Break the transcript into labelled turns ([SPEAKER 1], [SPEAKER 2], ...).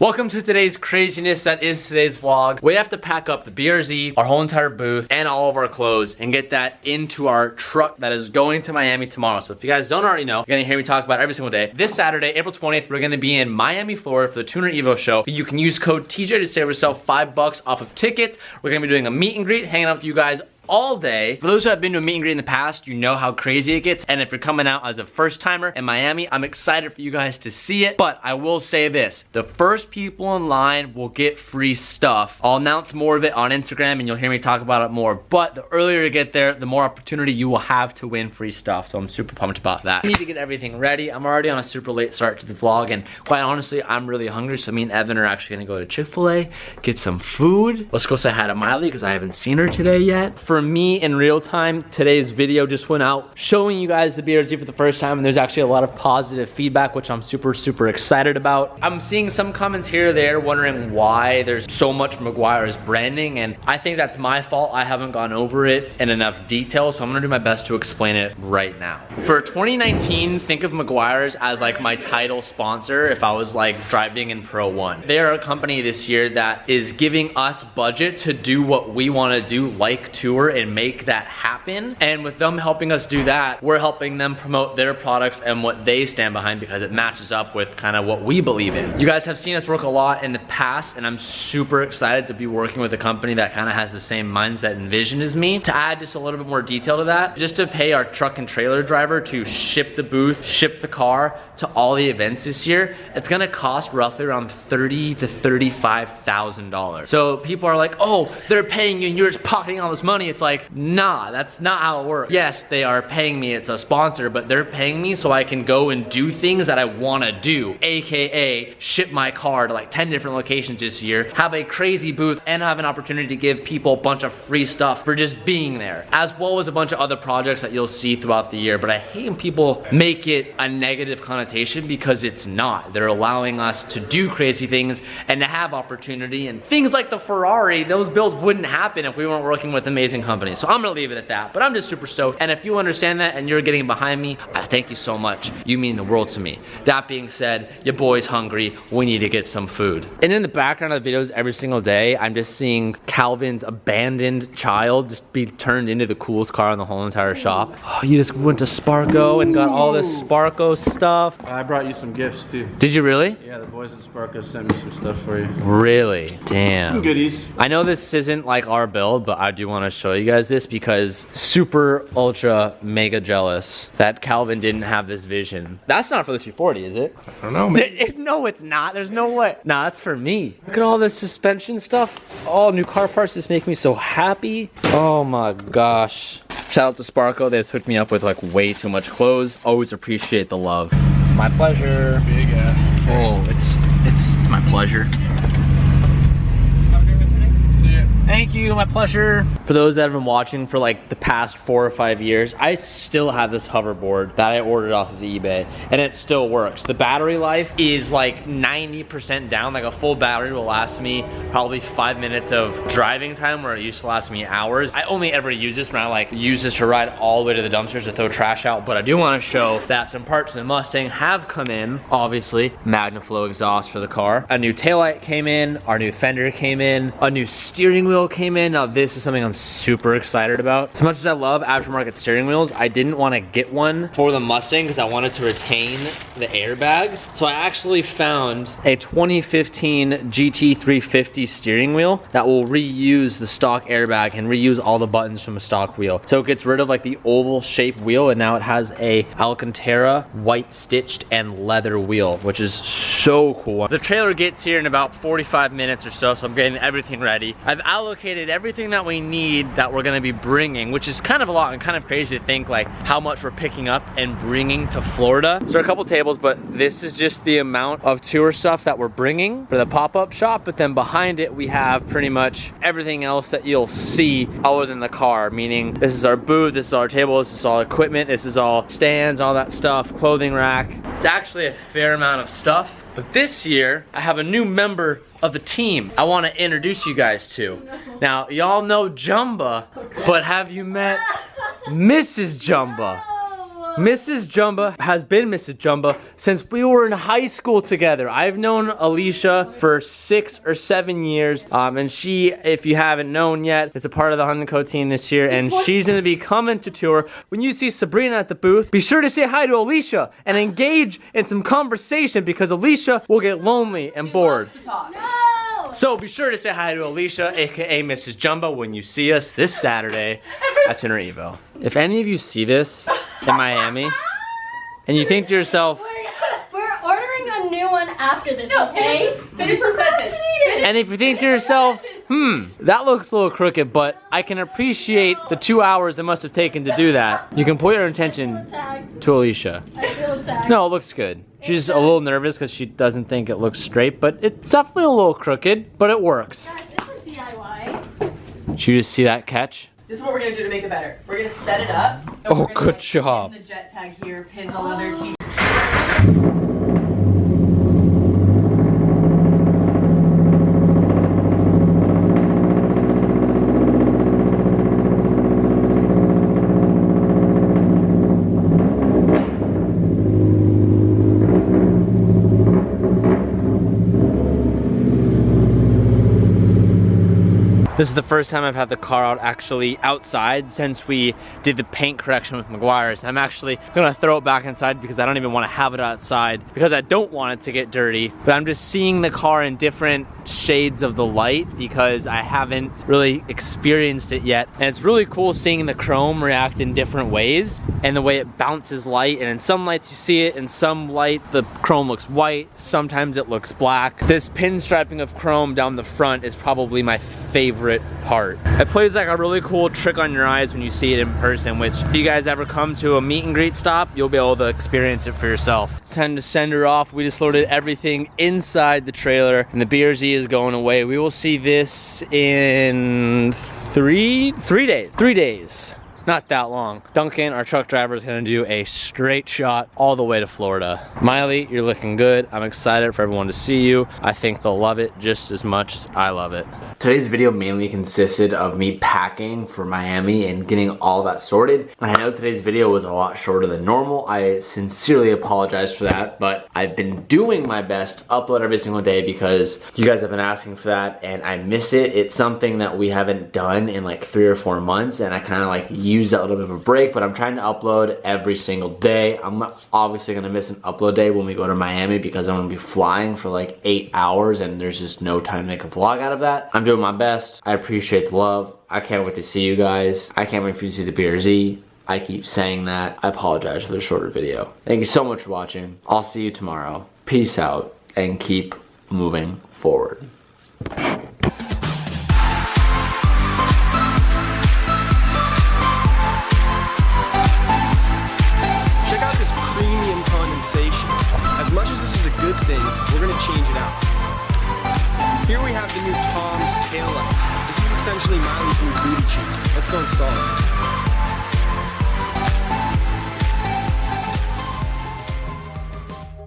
[SPEAKER 1] Welcome to today's craziness that is today's vlog. We have to pack up the BRZ, our whole entire booth, and all of our clothes and get that into our truck that is going to Miami tomorrow. So if you guys don't already know, you're gonna hear me talk about it every single day. This Saturday, April 20th, we're gonna be in Miami, Florida for the Tuner Evo show. You can use code TJ to save yourself $5 off of tickets. We're gonna be doing a meet and greet, hanging out with you guys all day. For those who have been to a meet and greet in the past, you know how crazy it gets. And if you're coming out as a first timer in Miami, I'm excited for you guys to see it. But I will say this, the first people in line will get free stuff. I'll announce more of it on Instagram and you'll hear me talk about it more. But the earlier you get there, the more opportunity you will have to win free stuff. So I'm super pumped about that. I need to get everything ready. I'm already on a super late start to the vlog. And quite honestly, I'm really hungry. So me and Evan are actually gonna go to Chick-fil-A, get some food. Let's go say hi to Miley because I haven't seen her today yet. For me, in real time, today's video just went out showing you guys the BRZ for the first time, and there's actually a lot of positive feedback, which I'm super excited about. I'm seeing some comments here or there wondering why there's so much Meguiar's branding, and I think that's my fault. I haven't gone over it in enough detail, so I'm gonna do my best to explain it right now. For 2019, think of Meguiar's as like my title sponsor if I was like driving in Pro 1. They are a company this year that is giving us budget to do what we wanna do, like tour and make that happen. And with them helping us do that, we're helping them promote their products and what they stand behind because it matches up with kind of what we believe in. You guys have seen us work a lot in the past, and I'm super excited to be working with a company that kind of has the same mindset and vision as me. To add just a little bit more detail to that, just to pay our truck and trailer driver to ship the booth, ship the car to all the events this year, it's gonna cost roughly around $30,000 to $35,000. So people are like, oh, they're paying you and you're just pocketing all this money. It's like, nah, that's not how it works. Yes, they are paying me, it's a sponsor, but they're paying me so I can go and do things that I wanna do, AKA ship my car to like 10 different locations this year, have a crazy booth, and have an opportunity to give people a bunch of free stuff for just being there, as well as a bunch of other projects that you'll see throughout the year. But I hate when people make it a negative connotation because it's not. They're allowing us to do crazy things and to have opportunity, and things like the Ferrari, those builds wouldn't happen if we weren't working with amazing companies. So I'm gonna leave it at that, but I'm just super stoked. And if you understand that and you're getting behind me, I thank you so much. You mean the world to me. That being said, your boy's hungry. We need to get some food. And in the background of the videos every single day, I'm just seeing Calvin's abandoned child just be turned into the coolest car in the whole entire shop. Oh, you just went to Sparko and got all this Sparko stuff.
[SPEAKER 2] I brought you some gifts too.
[SPEAKER 1] Did you really?
[SPEAKER 2] Yeah, the boys at Sparko sent me some stuff for you.
[SPEAKER 1] Really? Damn.
[SPEAKER 2] Some goodies.
[SPEAKER 1] I know this isn't like our build, but I do want to show you guys this because super ultra mega jealous that Calvin didn't have this vision. That's not for the 240, is it?
[SPEAKER 2] I don't know, man.
[SPEAKER 1] No, it's not. There's no way. Nah, that's for me. Look at all this suspension stuff. All new car parts just make me so happy. Oh my gosh. Shout out to Sparko. They just hooked me up with like way too much clothes. Always appreciate the love. My pleasure.
[SPEAKER 2] Big ass.
[SPEAKER 1] Oh, it's my pleasure. Thank you, my pleasure. For those that have been watching for like the past 4 or 5 years, I still have this hoverboard that I ordered off of the eBay, and it still works. The battery life is like 90% down. Like a full battery will last me probably 5 minutes of driving time, where it used to last me hours. I only ever use this when I like use this to ride all the way to the dumpsters to throw trash out, but I do want to show that some parts of the Mustang have come in. Obviously, MagnaFlow exhaust for the car. A new taillight came in, our new fender came in, a new steering wheel came in. Now this is something I'm super excited about. As much as I love aftermarket steering wheels, I didn't want to get one for the Mustang because I wanted to retain the airbag. So I actually found a 2015 GT350 steering wheel that will reuse the stock airbag and reuse all the buttons from a stock wheel. So it gets rid of like the oval shaped wheel, and now it has a Alcantara white stitched and leather wheel, which is so cool. The trailer gets here in about 45 minutes or so, so I'm getting everything ready. I've allocated everything that we need that we're gonna be bringing, which is kind of a lot and kind of crazy to think like how much we're picking up and bringing to Florida. So there are a couple tables, but this is just the amount of tour stuff that we're bringing for the pop-up shop. But then behind it, we have pretty much everything else that you'll see other than the car, meaning this is our booth, this is our table, this is all equipment, this is all stands, all that stuff, clothing rack. It's actually a fair amount of stuff. But this year, I have a new member of the team I want to introduce you guys to. Now, y'all know Jumba, but have you met Mrs. Jumba? Mrs. Jumba has been Mrs. Jumba since we were in high school together. I've known Alicia for 6 or 7 years, and she, if you haven't known yet, is a part of the Hunt & Co team this year, and she's gonna be coming to tour. When you see Sabrina at the booth, be sure to say hi to Alicia and engage in some conversation because Alicia will get lonely and bored.
[SPEAKER 3] No!
[SPEAKER 1] So be sure to say hi to Alicia, aka Mrs. Jumbo, when you see us this Saturday at Tuner Evo. If any of you see this in Miami, and you think to yourself,
[SPEAKER 3] We're ordering a new one after this, okay?
[SPEAKER 4] Finish the sentence.
[SPEAKER 1] and if you think to yourself, that looks a little crooked, but I can appreciate the 2 hours it must have taken to do that. You can put your attention
[SPEAKER 3] Attacked.
[SPEAKER 1] to Alicia.
[SPEAKER 3] I feel attacked.
[SPEAKER 1] No, it looks good. She's a little nervous because she doesn't think it looks straight, but it's definitely a little crooked, but it works.
[SPEAKER 3] Guys, it's a DIY.
[SPEAKER 1] Did you just see that catch?
[SPEAKER 4] This is what we're gonna do to make it better. We're gonna set it up. and
[SPEAKER 1] Oh,
[SPEAKER 4] we're gonna,
[SPEAKER 1] good
[SPEAKER 4] like,
[SPEAKER 1] job.
[SPEAKER 4] Pin the jet tag here, pin the leather key.
[SPEAKER 1] This is the first time I've had the car out actually outside since we did the paint correction with McGuire's. I'm actually gonna throw it back inside because I don't even want to have it outside because I don't want it to get dirty. But I'm just seeing the car in different shades of the light because I haven't really experienced it yet. And it's really cool seeing the chrome react in different ways and the way it bounces light. And in some lights you see it, in some light the chrome looks white, sometimes it looks black. This pinstriping of chrome down the front is probably my favorite part. It plays like a really cool trick on your eyes when you see it in person, which if you guys ever come to a meet and greet stop, you'll be able to experience it for yourself. It's time to send her off. We just loaded everything inside the trailer and the BRZ is going away. We will see this in three days. Not that long. Duncan, our truck driver, is gonna do a straight shot all the way to Florida. Miley, you're looking good. I'm excited for everyone to see you. I think they'll love it just as much as I love it. Today's video mainly consisted of me packing for Miami and getting all that sorted. I know today's video was a lot shorter than normal. I sincerely apologize for that, but I've been doing my best to upload every single day because you guys have been asking for that and I miss it. It's something that we haven't done in like 3 or 4 months and I kind of like use that little bit of a break, but I'm trying to upload every single day. I'm obviously gonna miss an upload day when we go to Miami because I'm gonna be flying for like 8 hours and there's just no time to make a vlog out of that. I'm doing my best. I appreciate the love. I can't wait to see you guys. I can't wait for you to see the BRZ. I keep saying that. I apologize for the shorter video. Thank you so much for watching. I'll see you tomorrow. Peace out and keep moving forward.
[SPEAKER 5] As much as this is a good thing, we're gonna change it out. Here we have the new Tom's tail light. This is essentially Miley's new booty cheek. Let's go install it.